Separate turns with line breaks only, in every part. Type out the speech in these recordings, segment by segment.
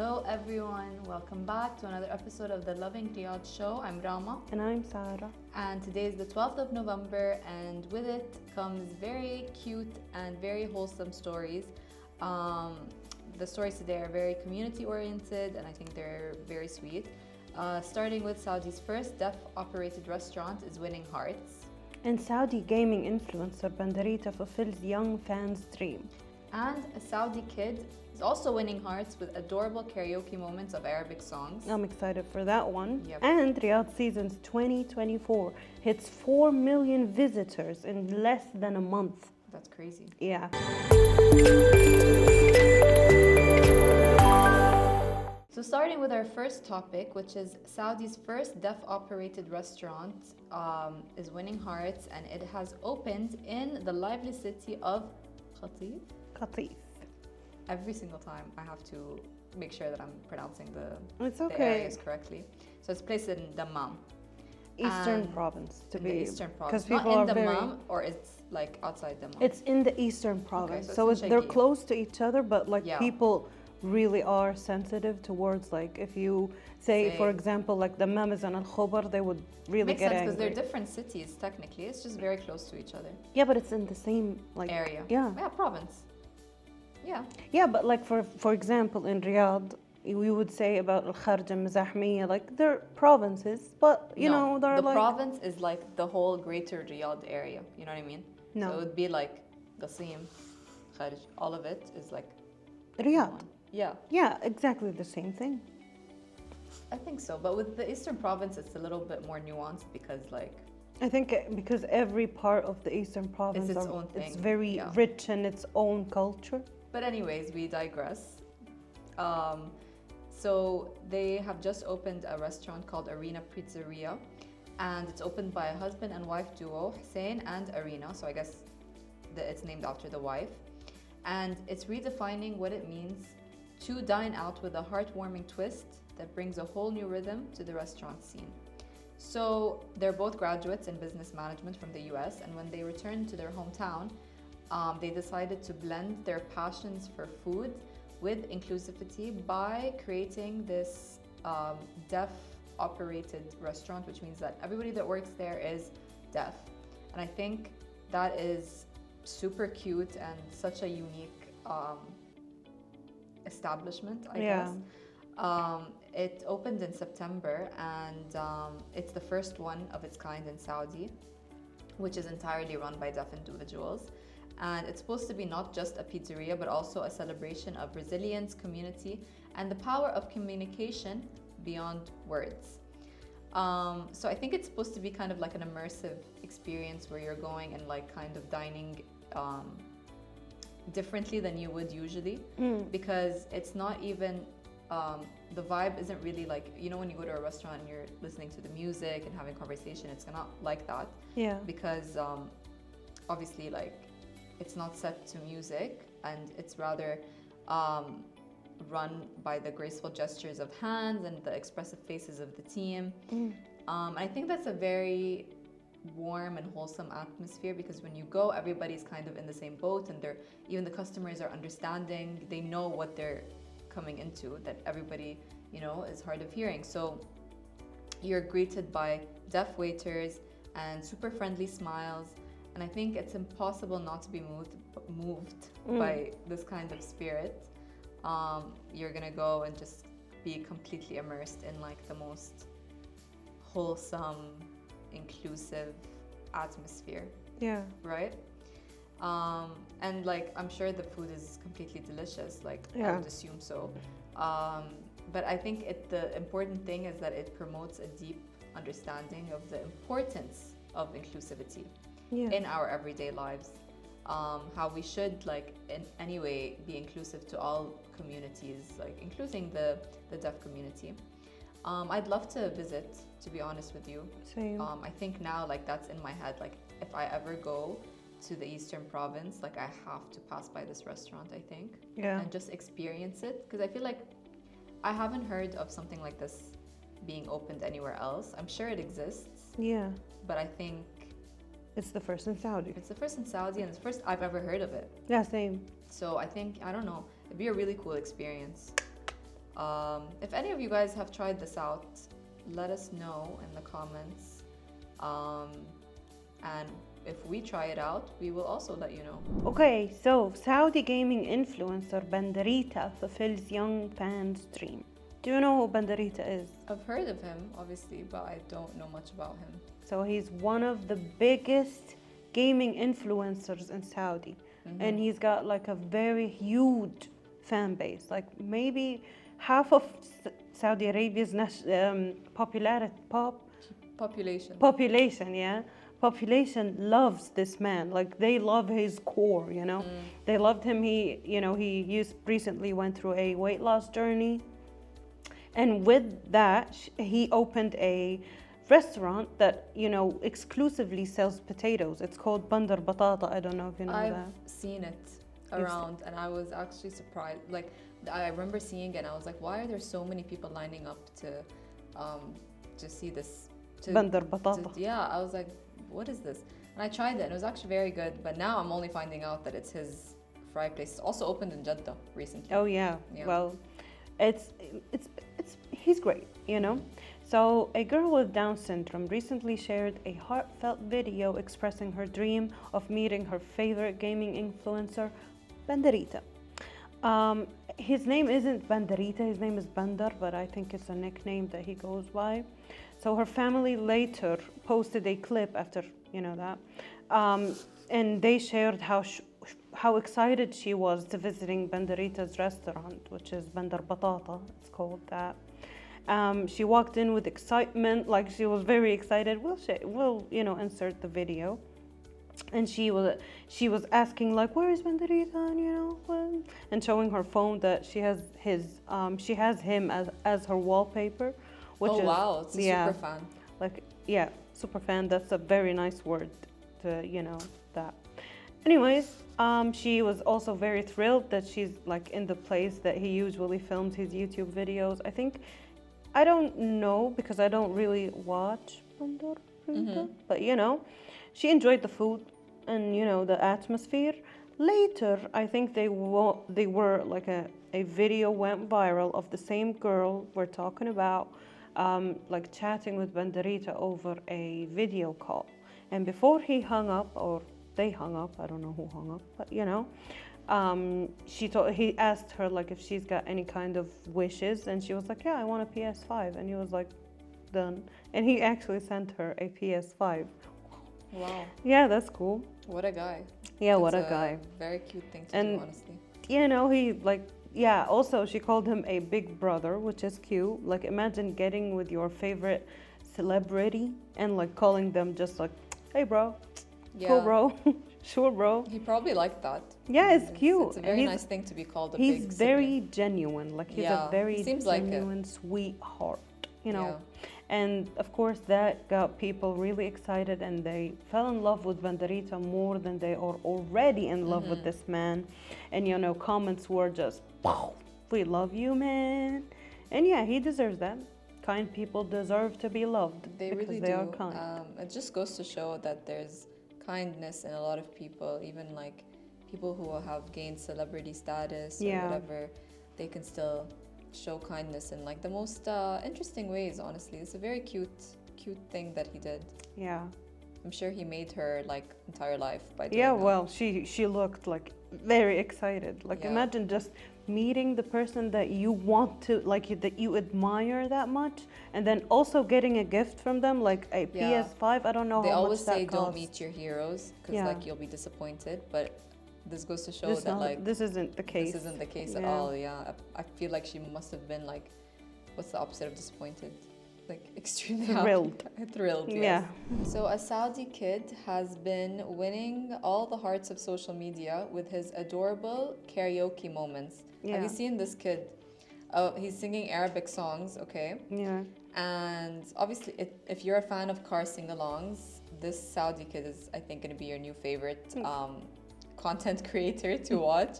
Hello everyone, welcome back to another episode of the Lovin Riyadh show. I'm Rama
And I'm Sarah.
and today is the 12th of November and with it comes very cute and very wholesome stories. The stories today are very community oriented and I think they're very sweet. Starting with Saudi's first deaf operated restaurant is winning hearts.
And Saudi gaming influencer Bandarita fulfills young fans' dream.
And a Saudi kid is also winning hearts with adorable karaoke moments of Arabic songs.
I'm excited for that one.
Yep.
And Riyadh Seasons 2024 hits 4 million visitors in less than a month.
That's crazy.
Yeah.
So starting with our first topic, which is Saudi's first deaf-operated restaurant is winning hearts and it has opened in the lively city of Khatif.
Qatif.
Every single time I have to make sure that I'm pronouncing
It's
the
okay.
areas correctly. So it's placed in Dammam.
Eastern
And
province to
in
be.
the Eastern
Because
province.
people
Not
are
in
very.
Dammam or it's like outside Dammam.
It's in the Eastern province.
so
So
it's in
they're
Shaykh.
close to each other, but like
Yeah.
people really are sensitive towards like if you say, for
Say-
example, like the Mamaz and Al Khobar, they would really
Makes
get
sense
angry.
because they're different cities technically. It's just very close to each other.
Yeah, but it's in the same like
Area.
Yeah.
Yeah, province. Yeah.
Yeah, but like for example in Riyadh, we would say about Al Kharj and Mazahmiya, like they're provinces, but you
No,
know they're
the
like
province is like the whole greater Riyadh area. You know what I mean?
No.
So it would be like Qasim, Kharj, all of it is like
Riyadh.
one. Yeah,
Yeah, exactly the same thing.
I think so. But with the eastern province, it's a little bit more nuanced because like
I think because every part of the Eastern province
its own thing,
it's very
yeah.
rich in its own culture.
But anyways, we digress. So they have just opened a restaurant called Arena Pizzeria, and it's opened by a husband and wife duo, Hussein and Arena. So I guess it's named after the wife, and it's redefining what it means to dine out with a heartwarming twist that brings a whole new rhythm to the restaurant scene. So they're both graduates in business management from the US, and when they returned to their hometown, they decided to blend their passions for food with inclusivity by creating this deaf-operated restaurant, which means that everybody that works there is deaf. And I think that is super cute and such a unique establishment, I guess. It opened in September and it's the first one of its kind in Saudi, which is entirely run by deaf individuals. And it's supposed to be not just a pizzeria, but also a celebration of resilience, community, and the power of communication beyond words. So I think it's supposed to be kind of like an immersive experience where you're going and like kind of dining differently than you would usually, because it's not even the vibe isn't really like, you know, when you go to a restaurant and you're listening to the music and having conversation, it's not like that.
Yeah.
Because obviously like it's not set to music and it's rather run by the graceful gestures of hands and the expressive faces of the team. I think that's a very warm and wholesome atmosphere because when you go, everybody's kind of in the same boat and even the customers are understanding. They know what they're coming into, that everybody, you know, is hard of hearing. So you're greeted by deaf waiters and super friendly smiles. And I think it's impossible not to be moved by this kind of spirit. You're gonna go and just be completely immersed in like the most wholesome, inclusive atmosphere,
Yeah.
right? And like I'm sure the food is completely delicious, like I
Yeah.
would assume so. But I think the important thing is that it promotes a deep understanding of the importance of inclusivity
Yeah.
in our everyday lives. How we should like in any way be inclusive to all communities, like including the deaf community. I'd love to visit, to be honest with you.
Same.
I think now like that's in my head, like if I ever go to the Eastern province, like I have to pass by this restaurant, I think,
Yeah.
and just experience it, because I feel like I haven't heard of something like this being opened anywhere else. I'm sure it exists,
Yeah.
but I think
It's the first in Saudi.
it's the first in Saudi and it's the first I've ever heard of it.
Yeah, same.
So I think, I don't know, it'd be a really cool experience. If any of you guys have tried this out, let us know in the comments. And if we try it out, we will also let you know.
Okay, so Saudi gaming influencer Bandarita fulfills young fans' dream. Do you know who Bandarita is?
I've heard of him, obviously, but I don't know much about him.
So he's one of the biggest gaming influencers in Saudi. And he's got like a very huge fan base. Like maybe half of Saudi Arabia's population, yeah. Population loves this man. Like they love his core, you know. They loved him. He recently went through a weight loss journey. And with that, he opened a restaurant that, exclusively sells potatoes. It's called Bandar Batata. I don't know if you know that.
I've seen it around and I was actually surprised. Like, I remember seeing it and I was like, why are there so many people lining up to see this?
Bandar Batata.
Yeah, I was like, what is this? And I tried it and it was actually very good. But now I'm only finding out that it's his fry place. It's also opened in Jeddah recently.
Oh, yeah. Well, he's great, So a girl with Down syndrome recently shared a heartfelt video expressing her dream of meeting her favorite gaming influencer, Bandarita. His name isn't Bandarita, his name is Bandar, but I think it's a nickname that he goes by. So her family later posted a clip after, that, and they shared how excited she was to visiting Bandarita's restaurant, which is Bandar Batata, it's called that. She walked in with excitement, like she was very excited. We'll insert the video. And she was asking like, where is Bandarita? And showing her phone that she has him as her wallpaper. Which is,
wow, it's a super fan.
Like, yeah, super fan. That's a very nice word to, that. Anyways, she was also very thrilled that she's like in the place that he usually films his YouTube videos. I don't know because I don't really watch Bandar, but she enjoyed the food and the atmosphere. Later, I think they were like a video went viral of the same girl we're talking about, like chatting with Bandarita over a video call. And before he hung up, or they hung up, I don't know who hung up, but he asked her like if she's got any kind of wishes, and she was like, yeah, I want a PS5. And he was like, done. And he actually sent her a PS5.
Wow.
Yeah, that's cool.
What a guy.
Yeah, what a guy.
Very cute thing to do, honestly.
He like, yeah, also she called him a big brother, which is cute. Like imagine getting with your favorite celebrity and like calling them just like, hey bro, cool bro, sure bro.
He probably liked that.
Yeah, it's cute.
It's a very nice thing to be called a big
He's very genuine. Like he's a very genuine, sweetheart,
Yeah.
And of course that got people really excited and they fell in love with Bandarita more than they are already in love with this man. And comments were just, we love you, man. And yeah, he deserves that. Kind people deserve to be loved.
They
because
really
they
do.
are kind.
It just goes to show that there's kindness in a lot of people, even like people who have gained celebrity status or whatever, they can still show kindness in like the most interesting ways, honestly. It's a very cute thing that he did.
Yeah.
I'm sure he made her like entire life by doing
Yeah,
that.
well, she looked like very excited. Like imagine just meeting the person that you want to, like that you admire that much, and then also getting a gift from them, like a PS5. I don't know
they
how
always
much that
say
costs.
don't meet your heroes because like you'll be disappointed, but this goes to show that like
this isn't the case.
This isn't the case at all. Yeah, I feel like she must have been like, what's the opposite of disappointed? Like extremely
thrilled.
Thrilled, yes.
Yeah.
So a Saudi kid has been winning all the hearts of social media with his adorable karaoke moments.
Yeah.
Have you seen this kid? He's singing Arabic songs, okay?
Yeah.
And obviously, if you're a fan of car sing-alongs, this Saudi kid is, I think, going to be your new favorite content creator to watch.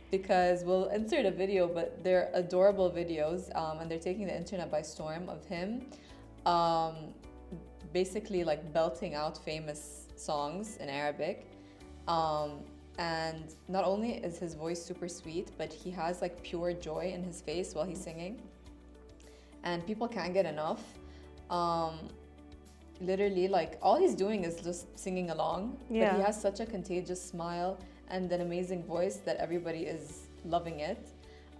Because we'll insert a video, but they're adorable videos, and they're taking the internet by storm of him basically like belting out famous songs in Arabic. And not only is his voice super sweet, but he has like pure joy in his face while he's singing. And people can't get enough. Literally, like, all he's doing is just singing along.
Yeah.
But he has such a contagious smile and an amazing voice that everybody is loving it.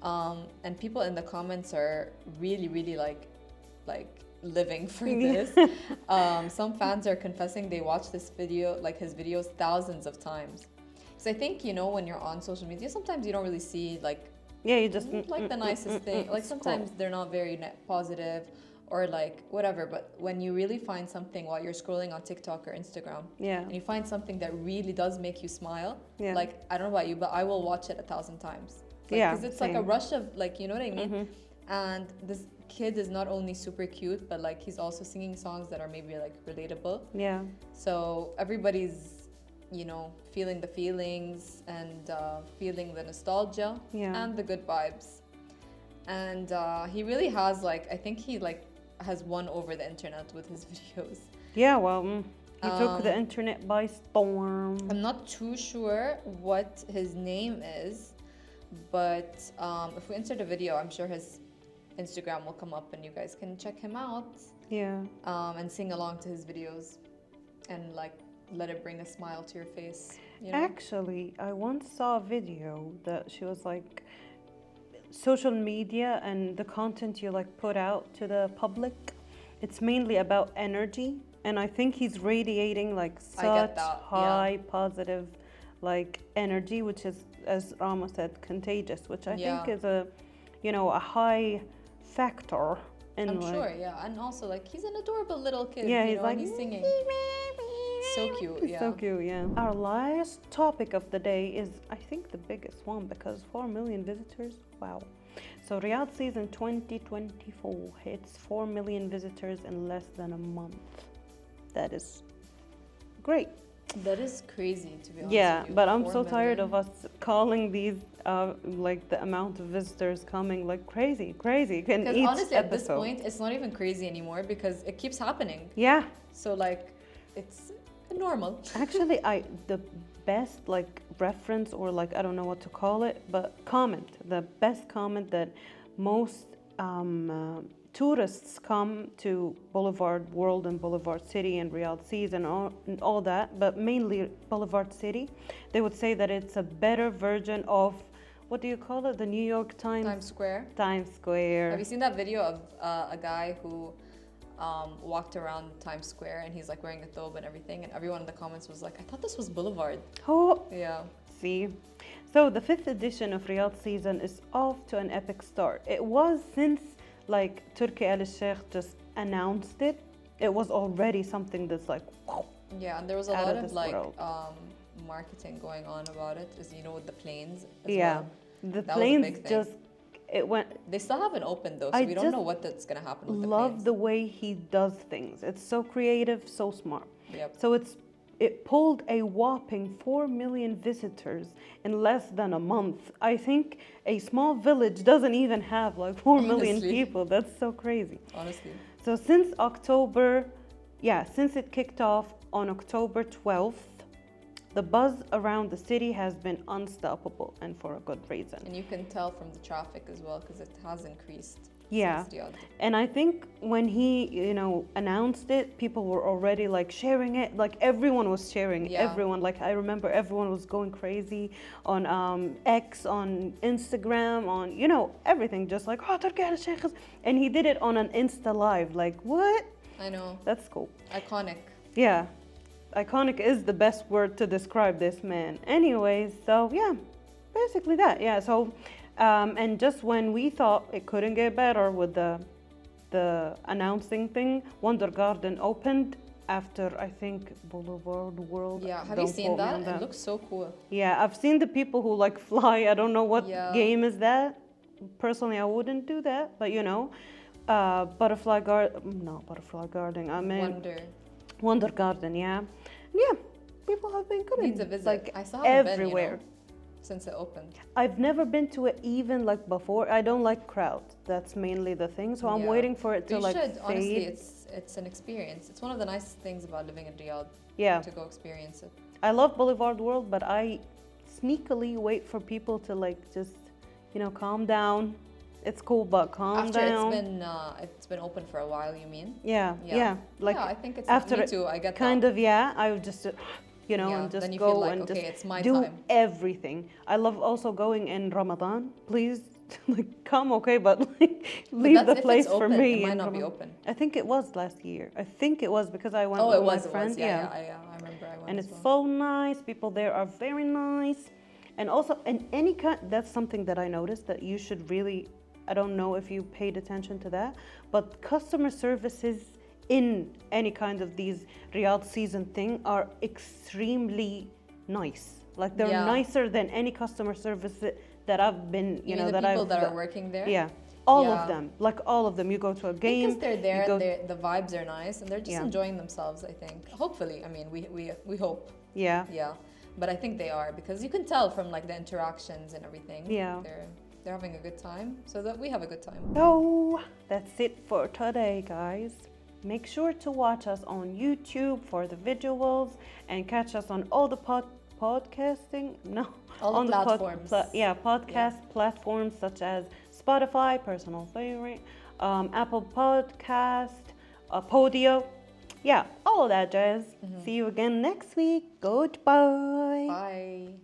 And people in the comments are really, really like living for this. Some fans are confessing they watch this video, like his videos, thousands of times. Because I think, you know, when you're on social media, sometimes you don't really see like
you just
like the nicest thing. Like sometimes they're not very positive or like whatever. But when you really find something while you're scrolling on TikTok or Instagram, and you find something that really does make you smile, like, I don't know about you, but I will watch it 1,000 times. Because it's like a rush of, like, you know what I mean? And this kid is not only super cute, but like he's also singing songs that are maybe like relatable. So everybody's, you know, feeling the feelings and feeling the nostalgia and the good vibes. And he really has like, I think he like has won over the internet with his videos.
He took the internet by storm.
I'm not too sure what his name is, but if we insert a video, I'm sure his Instagram will come up and you guys can check him out. And sing along to his videos and like let it bring a smile to your face, you know?
Actually, I once saw a video that she was like, social media and the content you like put out to the public, it's mainly about energy, and I think he's radiating like such high positive like energy, which is, as Rama said, contagious, which I think is a, you know, a high factor in,
I'm
like,
sure, and also like he's an adorable little kid,
he's
you know,
like,
and he's singing. So cute,
So cute, Our last topic of the day is, I think, the biggest one, because 4 million visitors, wow. So Riyadh season 2024 hits 4 million visitors in less than a month. That is great.
That is crazy, to be honest with you.
But I'm so
4
tired
million.
of us calling these like the amount of visitors coming like crazy.
Because
each
honestly, at this
episode.
point, it's not even crazy anymore because it keeps happening. So like, it's normal.
Actually, the best like reference, or like, I don't know what to call it, but comment, the best comment that most tourists come to Boulevard World and Boulevard City and Riyadh Seas and all that, but mainly Boulevard City, they would say that it's a better version of, what do you call it, the New York Times
Square.
Times Square.
Have you seen that video of a guy who walked around Times Square and he's like wearing a thobe and everything, and everyone in the comments was like, I thought this was Boulevard. See, so the 5th edition of Riyadh season is off to an epic start. It was, since like Turkey Al Sheikh just announced it, it was already something that's like,
and there was a lot of like marketing going on about it, as you know, with the planes as well.
The planes just, it went.
They still haven't opened though, so we don't know what that's gonna happen with the planes.
Love the way he does things. It's so creative, so smart. So it pulled a whopping 4 million visitors in less than a month. I think a small village doesn't even have like 4 million people. That's so crazy.
Honestly.
So since it kicked off on October 12th, the buzz around the city has been unstoppable, and for a good reason.
And you can tell from the traffic as well, because it has increased.
And I think when he, announced it, people were already like sharing it. Like everyone was sharing. Everyone, like I remember everyone was going crazy on X, on Instagram, on everything. Just like, oh, Turkey Al Sheikh, and he did it on an Insta live. Like what?
I know.
That's cool.
Iconic.
Iconic is the best word to describe this man. Anyways, so basically that. So. And just when we thought it couldn't get better with the announcing thing, Wonder Garden opened after, I think, Boulevard World.
Have you seen that? It looks so cool.
I've seen the people who like fly. I don't know what game is that. Personally, I wouldn't do that, but Butterfly Garden. I mean Wonder Garden. People have been coming.
Needs a visit.
Like
I saw it
everywhere.
Since it opened.
I've never been to it even like before. I don't like crowds. That's mainly the thing. So I'm waiting for it to like fade.
Honestly, it's an experience. It's one of the nicest things about living in Riyadh. To go experience it.
I love Boulevard World, but I sneakily wait for people to like just, calm down. It's cool, but calm down.
After it's been open for a while, you mean?
Yeah. Like
I think it's
after
me too. I get
kind
that.
of, yeah. I would just, and just
then you
go
feel like,
and
okay,
just
it's my
do
time.
everything. I love also going in Ramadan. Please, like, come, okay, but like,
But
leave
that's
the
if
place
it's
for
open.
me.
It might
in
not be
Ramadan.
open.
I think it was last year. I think it was because I went
Oh,
with
it
my
was.
friend.
Yeah, I remember. I went
And
as
it's
well.
so nice. People there are very nice. And also, in any kind, that's something that I noticed that you should really, I don't know if you paid attention to that, but customer services in any kind of these Riyadh season thing are extremely nice. Like they're nicer than any customer service that I've been,
You mean the people that are working there?
Yeah. All of them. Like all of them. You go to a game.
Because they're there and the vibes are nice and they're just enjoying themselves, I think. Hopefully. I mean, we hope.
Yeah.
Yeah. But I think they are because you can tell from like the interactions and everything.
Yeah.
They're having a good time, so that we have a good time.
So that's it for today, guys. Make sure to watch us on YouTube for the visuals and catch us on all the podcasting. No,
all
on
the platforms.
Podcast platforms such as Spotify, personal favorite, Apple Podcast, Podio. Yeah, all of that jazz. See you again next week. Goodbye.
Bye.